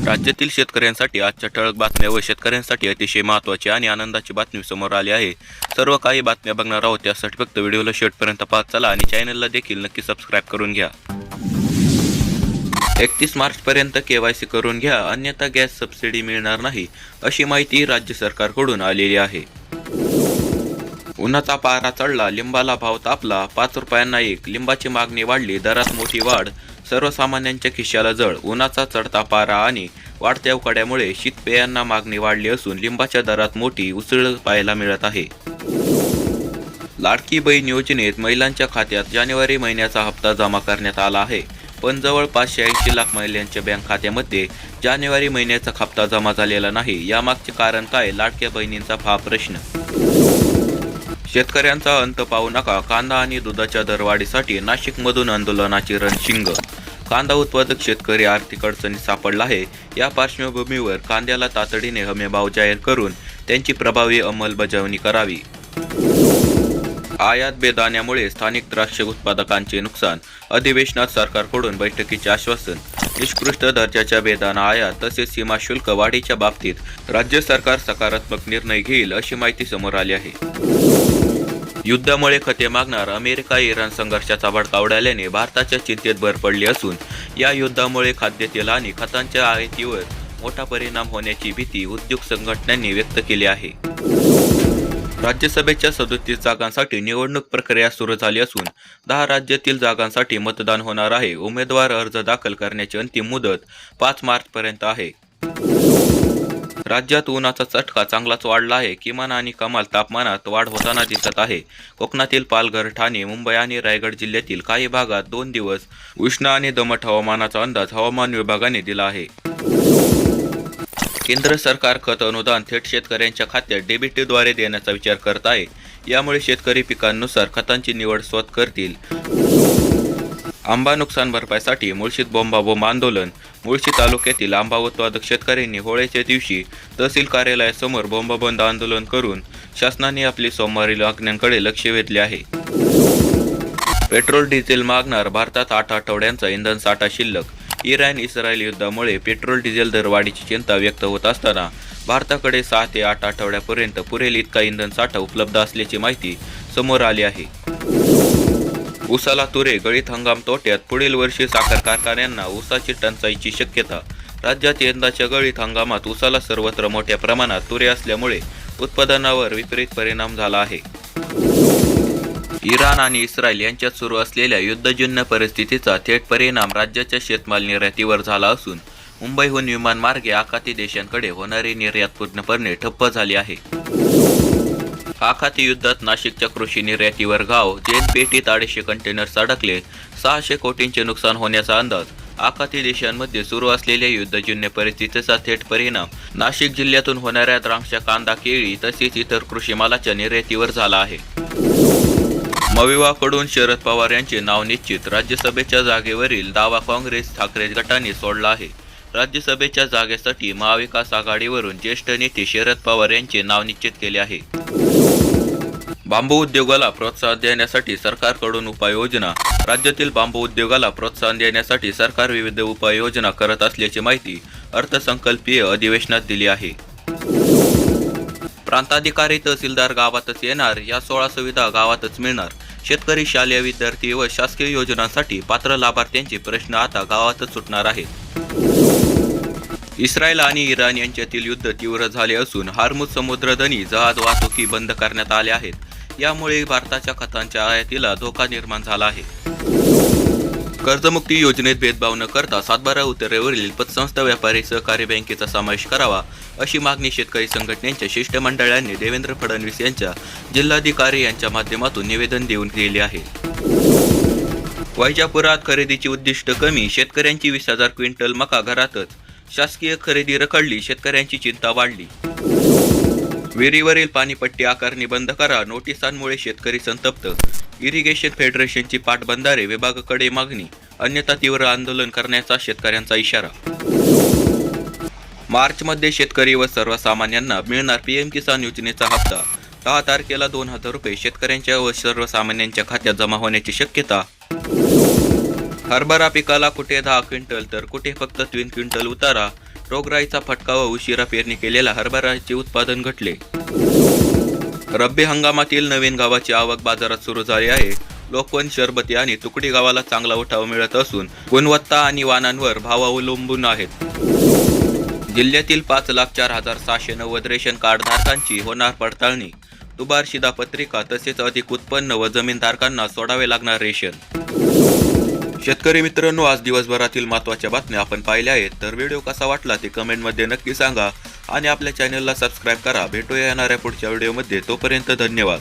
राज्यातील शेतकऱ्यांसाठी आजच्या ठळक बातम्या व शेतकऱ्यांसाठी अतिशय महत्त्वाची आणि आनंदाची बातमी समोर आली आहे। सर्व काही बातम्या बघणार आहोत, त्यासाठी फक्त व्हिडिओला शेवटपर्यंत पाहत चला आणि चॅनलला देखील नक्की सबस्क्राईब करून घ्या। 31 मार्चपर्यंत KYC करून घ्या, अन्यथा गॅस सबसिडी मिळणार नाही, अशी माहिती राज्य सरकारकडून आलेली आहे। उन्हाचा पारा चढला, लिंबाला भाव तापला, 5 रुपयांना एक, लिंबाची मागणी वाढली, दरात मोठी वाढ, सर्वसामान्यांच्या खिशाला जळ। उन्हाचा चढता पारा आणि वाढत्या उकाड्यामुळे शीतपेयांना मागणी वाढली असून लिंबाच्या दरात मोठी उसळ पाहायला मिळत आहे। लाडकी बहीण योजनेत महिलांच्या खात्यात जानेवारी महिन्याचा हप्ता जमा करण्यात आला आहे, पण जवळपास 86 लाख महिलांच्या बँक खात्यामध्ये जानेवारी महिन्याचा हप्ता जमा झालेला नाही। यामागचे कारण काय? लाडक्या बहिणींचा हा प्रश्न। शेतकऱ्यांचा अंत पाहू नका, कांदा आणि दुधाच्या दरवाढीसाठी नाशिकमधून आंदोलनाची रणशिंग। कांदा उत्पादक शेतकरी आर्थिक अडचणीत सापडला आहे। या पार्श्वभूमीवर कांद्याला तातडीने हमीभाव जाहीर करून त्यांची प्रभावी अंमलबजावणी करावी। आयात बेदाण्यामुळे स्थानिक द्राक्ष उत्पादकांचे नुकसान, अधिवेशनात सरकारकडून बैठकीचे आश्वासन। निकृष्ट दर्जाच्या बेदाणा आयात तसेच सीमा शुल्क वाढीच्या बाबतीत राज्य सरकार सकारात्मक निर्णय घेईल, अशी माहिती समोर आली आहे। युद्धामुळे खते मागणार, अमेरिका इराण संघर्षाचा भडका उडाल्याने भारताच्या चिंतेत भर पडली असून या युद्धामुळे खाद्यतेल आणि खतांच्या आयातीवर मोठा परिणाम होण्याची भीती उद्योग संघटनांनी व्यक्त केली आहे। राज्यसभेच्या 37 जागांसाठी निवडणूक प्रक्रिया सुरू झाली असून 10 राज्यातील जागांसाठी मतदान होणार आहे। उमेदवार अर्ज दाखल करण्याची अंतिम मुदत 5 मार्चपर्यंत आहे। राज्यात उन्हाचा चटका चांगलाच वाढला आहे। किमान आणि कमाल तापमानात वाढ होताना दिसत आहे। कोकणातील पालघर, ठाणे, मुंबई आणि रायगड जिल्ह्यातील काही भागात 2 दिवस उष्ण आणि दमट हवामानाचा अंदाज हवामान विभागाने दिला आहे। केंद्र सरकार खत अनुदान थेट शेतकऱ्यांच्या खात्यात डेबिटद्वारे देण्याचा विचार करत आहे। यामुळे शेतकरी पिकांनुसार खतांची निवड स्वतः करतील। आंबा नुकसान भरपाईसाठी मुळशीत बोंबाबोंब आंदोलन। मुळशी तालुक्यातील आंबा उत्पादक शेतकऱ्यांनी होळीच्या दिवशी तहसील कार्यालयासमोर बोंबाबंद आंदोलन करून शासनाने आपली सोमवारी मागण्यांकडे लक्ष वेधले आहे। पेट्रोल डिझेल मागणार, भारतात 8 आठवड्यांचा इंधन साठा शिल्लक। इराण इस्रायल युद्धामुळे पेट्रोल डिझेल दरवाढीची चिंता व्यक्त होत असताना भारताकडे 6 ते 8 आठवड्यापर्यंत पुरेल इतका इंधन साठा उपलब्ध असल्याची माहिती समोर आली आहे। ऊसाला तुरे, गळीत हंगाम तोट्यात, पुढील वर्षी साखर कारखान्यांना ऊसाची टंचाईची शक्यता। राज्यात यंदाच्या गळीत हंगामात ऊसाला सर्वत्र मोठ्या प्रमाणात तुरे असल्यामुळे उत्पादनावर विपरीत परिणाम झाला आहे। इराण आणि इस्रायल यांच्यात सुरू असलेल्या युद्धजन्य परिस्थितीचा थेट परिणाम राज्याच्या शेतमाल निर्यातीवर झाला असून मुंबईहून विमानमार्गे आखाती देशांकडे होणारी निर्यात पूर्णपणे ठप्प झाली आहे। आखाती युद्धात नाशिकच्या कृषी निर्यातीवर घाव, जैन पेठीत 250 कंटेनर्स अडकले, 600 कोटींचे नुकसान होण्याचा अंदाज। आखाती देशांमध्ये सुरू असलेल्या युद्धजन्य परिस्थितीचा थेट परिणाम नाशिक जिल्ह्यातून होणाऱ्या द्राक्ष, कांदा, केळी तसेच इतर कृषी मालाच्या निर्यातीवर झाला आहे। मविवाकडून शरद पवार यांचे नाव निश्चित, राज्यसभेच्या जागेवरील दावा काँग्रेस ठाकरे गटाने सोडला आहे। राज्यसभेच्या जागेसाठी महाविकास आघाडीवरून ज्येष्ठ नेते शरद पवार यांचे नाव निश्चित केले आहे। बांबू उद्योगाला प्रोत्साहन देण्यासाठी सरकारकडून उपाययोजना। राज्यातील बांबू उद्योगाला प्रोत्साहन देण्यासाठी सरकार विविध उपाययोजना करत असल्याची माहिती अर्थसंकल्पीय अधिवेशनात दिली आहे। प्रांताधिकारी तहसीलदार गावातच येणार, या 16 सुविधा गावातच मिळणार। शेतकरी, शालेय विद्यार्थी व शासकीय योजनांसाठी पात्र लाभार्थ्यांचे प्रश्न आता गावातच सुटणार आहेत। इस्रायल आणि इराण यांच्यातील युद्ध तीव्र झाले असून हार्मुझ समुद्रधनी जहाज वाहतुकी बंद करण्यात आल्या आहेत। यामुळे भारताच्या खतांच्या आयातीला धोका निर्माण झाला आहे। कर्जमुक्ती योजनेत भेदभाव न करता 7/12 उत्तरेवरील पतसंस्था व्यापारी सहकारी बँकेचा समावेश करावा, अशी मागणी शेतकरी संघटनेच्या शिष्टमंडळाने देवेंद्र फडणवीस यांच्या जिल्हाधिकारी यांच्या माध्यमातून निवेदन देऊन केले आहे। वैजापुरात खरेदीची उद्दिष्ट कमी, शेतकऱ्यांची 20,000 क्विंटल मका घरातच। शासकीय खरेदी रखडली, शेतकऱ्यांची चिंता वाढली। विहिरीवरील पाणीपट्टी आकारणी बंद करा, नोटिसांमुळे शेतकरी संतप्त। इरिगेशन फेडरेशनची पाटबंधारे विभागाकडे मागणी, अन्यथा तीव्र आंदोलन करण्याचा शेतकऱ्यांचा इशारा। मार्चमध्ये शेतकरी व सर्वसामान्यांना मिळणार पीएम किसान योजनेचा हप्ता। 10 तारखेला 2,000 रुपये शेतकऱ्यांच्या व सर्वसामान्यांच्या खात्यात जमा होण्याची शक्यता। हरभरा पिकाला कुठे 10 क्विंटल तर कुठे फक्त 3 क्विंटल उतारा। रोगराईचा फटका व उशिरा पेरणी केलेल्या हरभऱ्याचे उत्पादन घटले. रब्बी हंगामातील नवीन गव्हाची आवक बाजारात सुरू झाली आहे. लोकवन, शरबती आणि तुकडी गव्हाला चांगला उठाव मिळत असून गुणवत्ता आणि वाणांवर भाव अवलंबून आहेत. जिल्ह्यातील 5,04,690 रेशन कार्ड धारकांची होणार पडताळणी. दुबार शिधापत्रिका तसेच अधिक उत्पन्न व जमीनधारकांना सोडावे लागणार रेशन. शेतकरी मित्रांनो, आज दिवसभरातील महत्त्वाच्या बातम्या आपण पाहिल्या आहेत. तर व्हिडिओ कसा वाटला ते कमेंटमध्ये नक्की सांगा आणि आपल्या चॅनलला सबस्क्राईब करा. भेटूया येणाऱ्या पुढच्या व्हिडिओमध्ये. तोपर्यंत धन्यवाद.